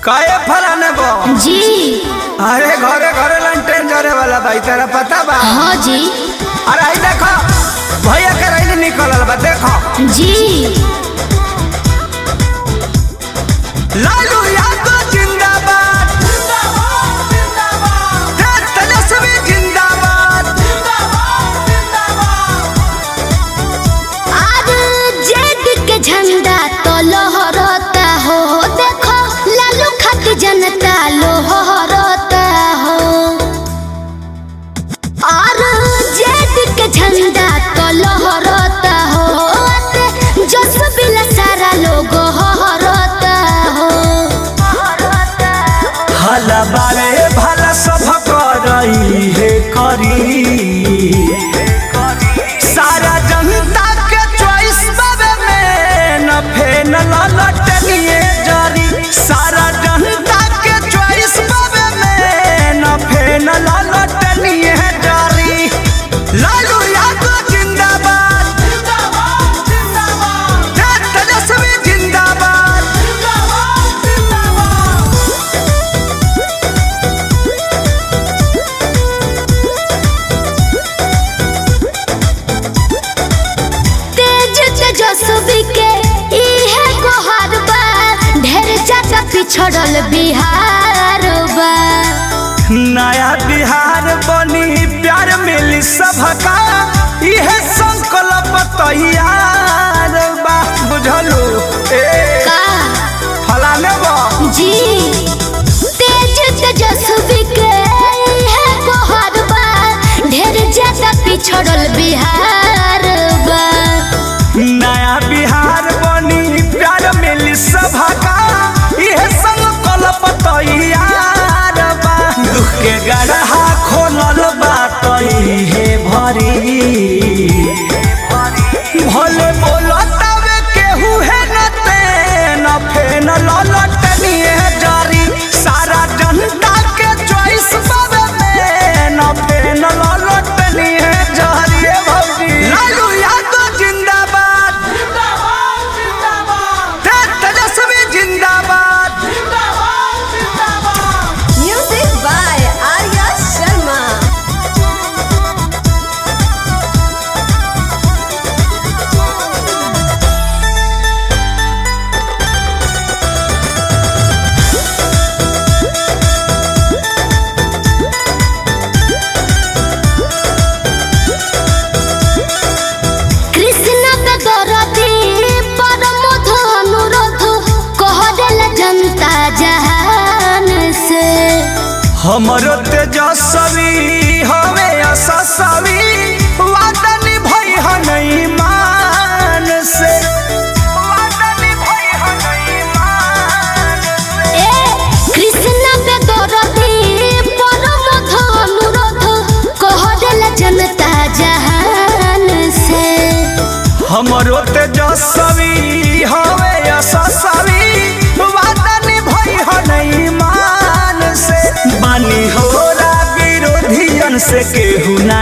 काहे फलाने बो जी। अरे घरे घरे लंटेन जरे वाला भाई तेरा पता बा? हाँ जी। अरे आई देखो भैया के रैली निकलल बा देखो जी। लालू यादव जिंदाबाद जिंदाबाद जिंदाबाद तेजस्वी जिंदाबाद जिंदाबाद जिंदाबाद। आज जेड के झंडा तो लहराता हो, देखो लालू खातिर जनता लहराता हो। और जेड के झंडा तो लहराता हो, जस बिला सारा लोग हराता हो। हला बारे भला सब करई है करी सारा जनता के चॉइस बाबे में न फेन ललटनिए जरी सारा जनता के चॉइस बाबे में न फेन ललटनिए जरी। लालू यादव जिंदाबाद जिंदाबाद जिंदाबाद तेजस्वी जिंदाबाद जिंदाबाद जिंदाबाद। तेज तेजस्वी के इहे गोहर बा, ढेर चाचा पिछड़ल बिहार बा। नया बिहार बनी प्यार मिली सबका यह संकल्प तैयार बा बुझलू ए का फलाने बा जी। तेज तेजस्वी के इहे गोहर बा, ढेर चाचा पिछड़ल बिहार बा। नया बिहार बनी प्यार मिली सबका यह संकल्प तैयार बा दुख के गढ़ा खोलल बाटई हे भरी भले बोलो तवे केहू है न तेन फेन ललटनिए जारी सारा जनता के चॉइस बाबे में न फेन ललटनिए जारी। भौजी लालू यादव जिंदाबाद जिंदाबाद जिंदाबाद तेजस्वी जिंदाबाद जिंदाबाद जिंदाबाद। Music by Arya Sharma. Krishna पे दरदी परमोध अनुरोध कह देल जनता जहान से। हमरो तेजस्वी हवे असस्वी वादा निभई हनई मान से वादा निभई हनई मान से। ए कृष्ण पे दरदी परमोध अनुरोध कह देल जनता जहान से। हमरो तेजस्वी हवे असस्वी वादा निभई हनई मान से बानी होला विरोधियन से केहू ना